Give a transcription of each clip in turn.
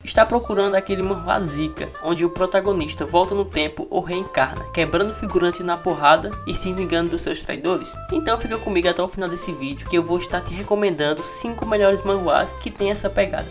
está procurando aquele manhwa zica, onde o protagonista volta no tempo ou reencarna, quebrando o figurante na porrada e se vingando dos seus traidores? Então fica comigo até o final desse vídeo, que eu vou estar te recomendando 5 melhores manhwas que tem essa pegada.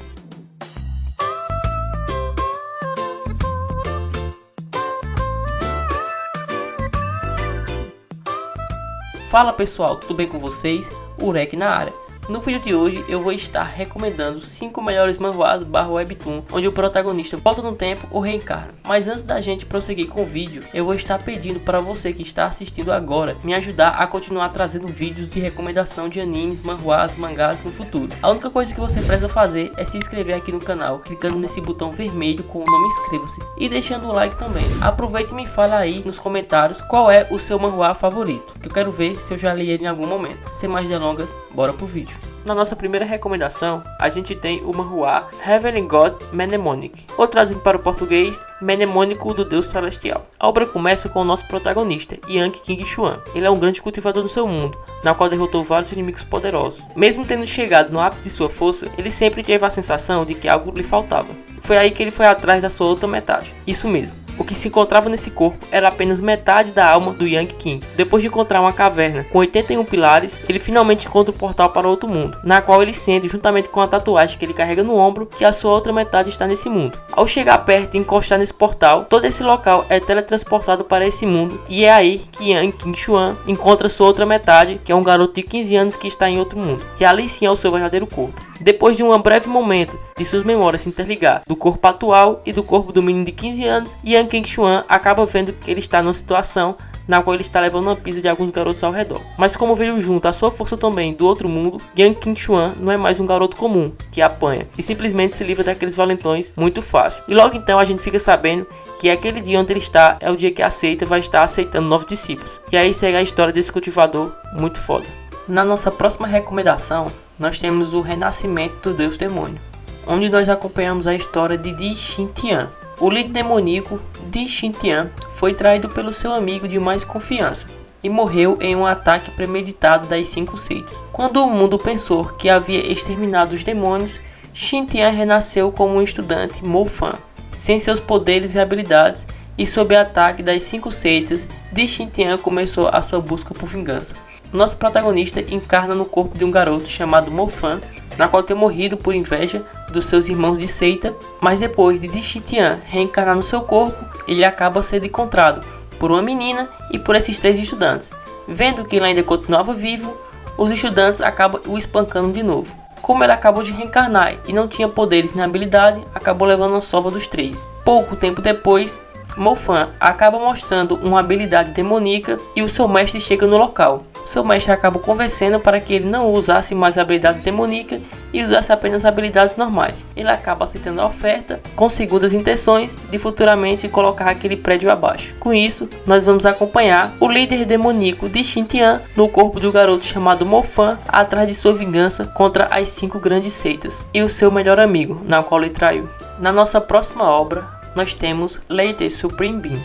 Fala pessoal, tudo bem com vocês? Urek na área. No vídeo de hoje eu vou estar recomendando 5 melhores manhwas / webtoon, onde o protagonista volta no tempo ou reencarna. Mas antes da gente prosseguir com o vídeo, eu vou estar pedindo para você que está assistindo agora me ajudar a continuar trazendo vídeos de recomendação de animes, manhwas, mangás no futuro. A única coisa que você precisa fazer é se inscrever aqui no canal, clicando nesse botão vermelho com o nome inscreva-se e deixando o like também. Aproveite e me fala aí nos comentários qual é o seu manhwa favorito, que eu quero ver se eu já li ele em algum momento. Sem mais delongas, bora pro vídeo. Na nossa primeira recomendação, a gente tem o manhwa Heavenly God Mnemonic, ou trazido para o português, Mnemônico do Deus Celestial. A obra começa com o nosso protagonista, Yang King-Chuan. Ele é um grande cultivador do seu mundo, na qual derrotou vários inimigos poderosos. Mesmo tendo chegado no ápice de sua força, ele sempre teve a sensação de que algo lhe faltava. Foi aí que ele foi atrás da sua outra metade. Isso mesmo. O que se encontrava nesse corpo era apenas metade da alma do Yang King. Depois de encontrar uma caverna com 81 pilares, ele finalmente encontra o portal para outro mundo, na qual ele sente, juntamente com a tatuagem que ele carrega no ombro, que a sua outra metade está nesse mundo. Ao chegar perto e encostar nesse portal, todo esse local é teletransportado para esse mundo, e é aí que Yang King-Chuan encontra sua outra metade, que é um garoto de 15 anos que está em outro mundo, que ali sim é o seu verdadeiro corpo. Depois de um breve momento de suas memórias se interligar do corpo atual e do corpo do menino de 15 anos, Yang King-Chuan acaba vendo que ele está numa situação na qual ele está levando uma pisa de alguns garotos ao redor. Mas como veio junto a sua força também do outro mundo, Yang King-Chuan não é mais um garoto comum que apanha e simplesmente se livra daqueles valentões muito fácil. E logo então a gente fica sabendo que aquele dia onde ele está é o dia que a seita vai estar aceitando novos discípulos. E aí segue a história desse cultivador muito foda. Na nossa próxima recomendação, nós temos o Renascimento do Deus Demônio, onde nós acompanhamos a história de Di Xintian. O líder demoníaco Di Xintian foi traído pelo seu amigo de mais confiança e morreu em um ataque premeditado das 5 seitas. Quando o mundo pensou que havia exterminado os demônios, Xintian renasceu como um estudante Mo-Fan, sem seus poderes e habilidades, e sob o ataque das 5 seitas, Di Xintian começou a sua busca por vingança. Nosso protagonista encarna no corpo de um garoto chamado Mo-Fan, na qual tem morrido por inveja dos seus irmãos de seita, mas depois de Di Xintian reencarnar no seu corpo, ele acaba sendo encontrado por uma menina e por esses 3 estudantes. Vendo que ele ainda continuava vivo, os estudantes acabam o espancando de novo. Como ele acabou de reencarnar e não tinha poderes nem habilidade, acabou levando a sova dos 3. Pouco tempo depois, Mo-Fan acaba mostrando uma habilidade demoníaca e o seu mestre chega no local. Seu mestre acaba convencendo para que ele não usasse mais habilidades demoníacas e usasse apenas habilidades normais. Ele acaba aceitando a oferta com segundas intenções de futuramente colocar aquele prédio abaixo. Com isso, nós vamos acompanhar o líder demoníaco de Xintian no corpo do garoto chamado Mo-Fan atrás de sua vingança contra as 5 grandes seitas e o seu melhor amigo, na qual ele traiu. Na nossa próxima obra, nós temos Later Supreme Being,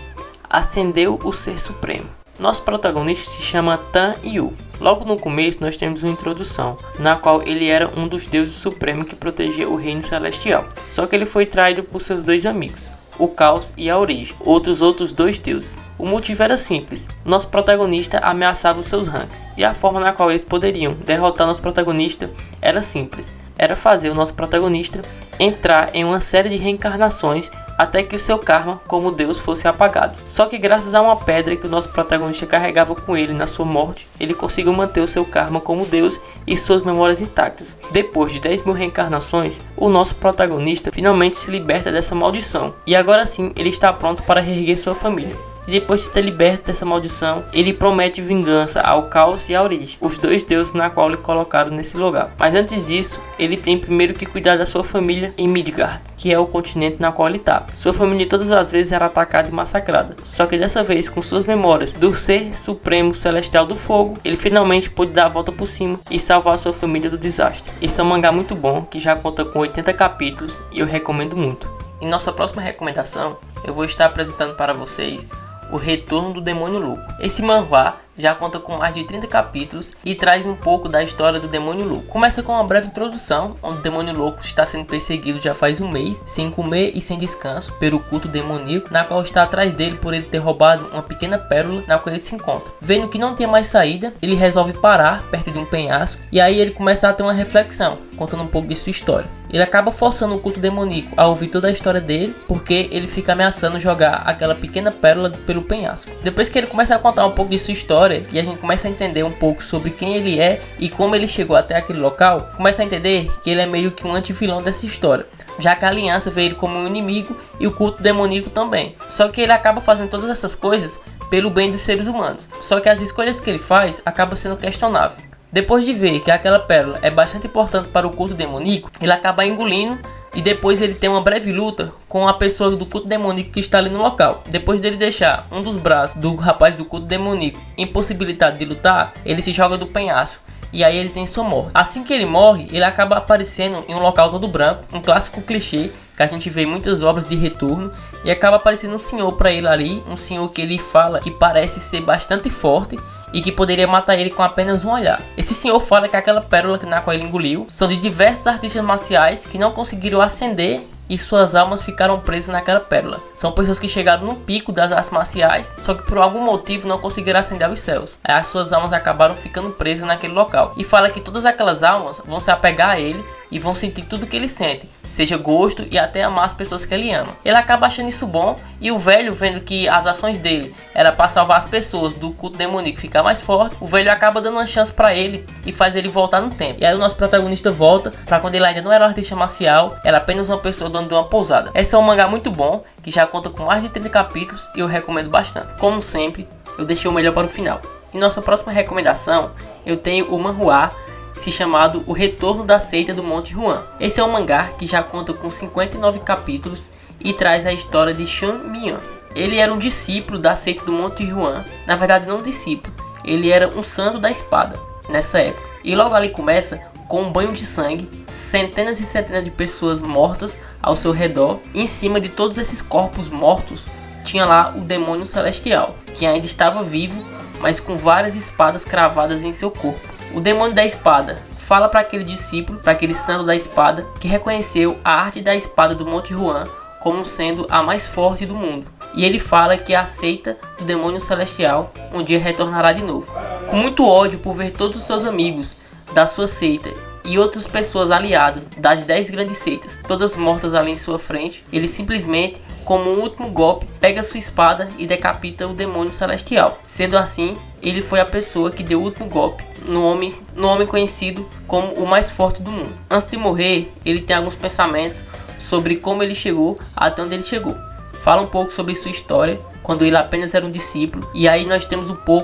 Ascendeu o Ser Supremo. Nosso protagonista se chama Tan Yu. Logo no começo nós temos uma introdução, na qual ele era um dos deuses supremos que protegia o reino celestial. Só que ele foi traído por seus 2 amigos, o Caos e a Origem, outros 2 deuses. O motivo era simples, nosso protagonista ameaçava os seus ranks, e a forma na qual eles poderiam derrotar nosso protagonista era simples, era fazer o nosso protagonista entrar em uma série de reencarnações até que o seu karma como Deus fosse apagado. Só que graças a uma pedra que o nosso protagonista carregava com ele na sua morte, ele conseguiu manter o seu karma como Deus e suas memórias intactas. Depois de 10.000 reencarnações, o nosso protagonista finalmente se liberta dessa maldição. E agora sim, ele está pronto para reerguer sua família. E depois de ser liberto dessa maldição, ele promete vingança ao Caos e à Origem, os 2 deuses na qual lhe colocaram nesse lugar. Mas antes disso, ele tem primeiro que cuidar da sua família em Midgard, que é o continente na qual ele está. Sua família todas as vezes era atacada e massacrada, só que dessa vez, com suas memórias do Ser Supremo Celestial do Fogo, ele finalmente pôde dar a volta por cima e salvar sua família do desastre. Esse é um mangá muito bom, que já conta com 80 capítulos e eu recomendo muito. Em nossa próxima recomendação, eu vou estar apresentando para vocês O Retorno do Demônio Louco. Esse manhwa já conta com mais de 30 capítulos e traz um pouco da história do Demônio Louco. Começa com uma breve introdução, onde o Demônio Louco está sendo perseguido já faz um mês, sem comer e sem descanso, pelo culto demoníaco, na qual está atrás dele por ele ter roubado uma pequena pérola na qual ele se encontra. Vendo que não tem mais saída, ele resolve parar perto de um penhasco, e aí ele começa a ter uma reflexão, contando um pouco de sua história. Ele acaba forçando o culto demoníaco a ouvir toda a história dele, porque ele fica ameaçando jogar aquela pequena pérola pelo penhasco. Depois que ele começa a contar um pouco de sua história e a gente começa a entender um pouco sobre quem ele é e como ele chegou até aquele local, começa a entender que ele é meio que um anti-vilão dessa história, já que a aliança vê ele como um inimigo e o culto demoníaco também. Só que ele acaba fazendo todas essas coisas pelo bem dos seres humanos, só que as escolhas que ele faz acabam sendo questionáveis. Depois de ver que aquela pérola é bastante importante para o culto demoníaco, ele acaba engolindo e depois ele tem uma breve luta com a pessoa do culto demoníaco que está ali no local. Depois dele deixar um dos braços do rapaz do culto demoníaco impossibilitado de lutar, ele se joga do penhasco e aí ele tem sua morte. Assim que ele morre, ele acaba aparecendo em um local todo branco, um clássico clichê que a gente vê em muitas obras de retorno, e acaba aparecendo um senhor para ele ali, um senhor que ele fala que parece ser bastante forte e que poderia matar ele com apenas um olhar. Esse senhor fala que aquela pérola na qual ele engoliu são de diversos artistas marciais que não conseguiram ascender e suas almas ficaram presas naquela pérola. São pessoas que chegaram no pico das artes marciais, só que por algum motivo não conseguiram ascender aos céus. Aí as suas almas acabaram ficando presas naquele local. E fala que todas aquelas almas vão se apegar a ele e vão sentir tudo que ele sente, seja gosto e até amar as pessoas que ele ama. Ele acaba achando isso bom, e o velho, vendo que as ações dele era para salvar as pessoas do culto demoníaco ficar mais forte, o velho acaba dando uma chance para ele e faz ele voltar no tempo. E aí o nosso protagonista volta para quando ele ainda não era um artista marcial, era apenas uma pessoa dono de uma pousada. Esse é um mangá muito bom, que já conta com mais de 30 capítulos e eu recomendo bastante. Como sempre, eu deixei o melhor para o final. Em nossa próxima recomendação, eu tenho o manhwa se chamado O Retorno da Seita do Monte Huan. Esse é um mangá que já conta com 59 capítulos e traz a história de Shun Mian. Ele era um discípulo da seita do Monte Huan, na verdade não um discípulo, ele era um santo da espada nessa época. E logo ali começa com um banho de sangue, centenas e centenas de pessoas mortas ao seu redor. Em cima de todos esses corpos mortos tinha lá o demônio celestial, que ainda estava vivo, mas com várias espadas cravadas em seu corpo. O demônio da espada fala para aquele discípulo, para aquele santo da espada, que reconheceu a arte da espada do Monte Huan como sendo a mais forte do mundo. E ele fala que a seita do demônio celestial um dia retornará de novo. Com muito ódio por ver todos os seus amigos da sua seita e outras pessoas aliadas das 10 grandes seitas, todas mortas ali em sua frente, ele simplesmente, como um último golpe, pega sua espada e decapita o demônio celestial. Sendo assim, ele foi a pessoa que deu o último golpe no homem conhecido como o mais forte do mundo. Antes de morrer, ele tem alguns pensamentos sobre como ele chegou até onde ele chegou. Fala um pouco sobre sua história, quando ele apenas era um discípulo, e aí nós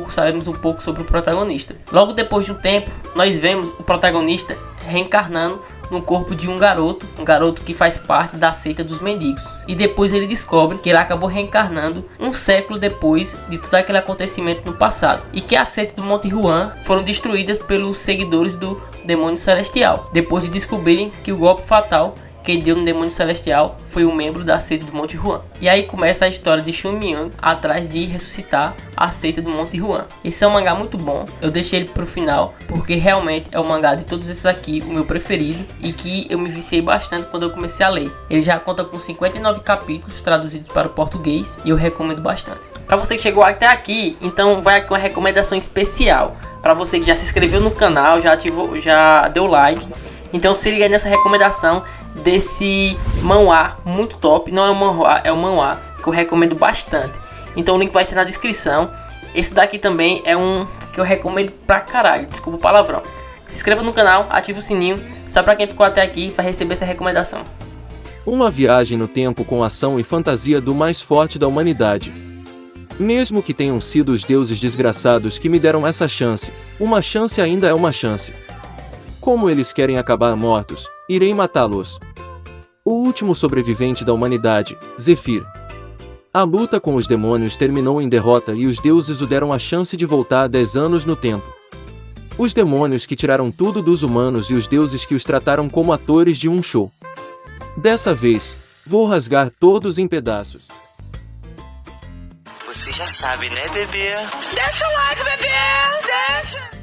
sabemos um pouco sobre o protagonista. Logo depois de um tempo, nós vemos o protagonista reencarnando no corpo de um garoto que faz parte da seita dos mendigos. E depois ele descobre que ele acabou reencarnando um século depois de todo aquele acontecimento no passado, e que a seita do Monte Huan foram destruídas pelos seguidores do demônio celestial, depois de descobrirem que o golpe fatal que deu no demônio celestial foi um membro da seita do Monte Huan. E aí começa a história de Shun Mian atrás de ressuscitar a seita do Monte Huan. Esse é um mangá muito bom, eu deixei ele pro final porque realmente é o mangá de todos esses aqui o meu preferido, e que eu me viciei bastante quando eu comecei a ler. Ele já conta com 59 capítulos traduzidos para o português e eu recomendo bastante. Para você que chegou até aqui, então vai aqui uma recomendação especial para você que já se inscreveu no canal, já deu like. Então se liga aí nessa recomendação desse manhwa muito top. Não é um manhwa, é um manhwa que eu recomendo bastante. Então o link vai estar na descrição. Esse daqui também é um que eu recomendo pra caralho, desculpa o palavrão. Se inscreva no canal, ative o sininho, só pra quem ficou até aqui vai receber essa recomendação. Uma viagem no tempo com ação e fantasia do mais forte da humanidade. Mesmo que tenham sido os deuses desgraçados que me deram essa chance, uma chance ainda é uma chance. Como eles querem acabar mortos, irei matá-los. O último sobrevivente da humanidade, Zephyr. A luta com os demônios terminou em derrota e os deuses o deram a chance de voltar 10 anos no tempo. Os demônios que tiraram tudo dos humanos e os deuses que os trataram como atores de um show. Dessa vez, vou rasgar todos em pedaços. Você já sabe, né, bebê? Deixa o like, bebê! Deixa!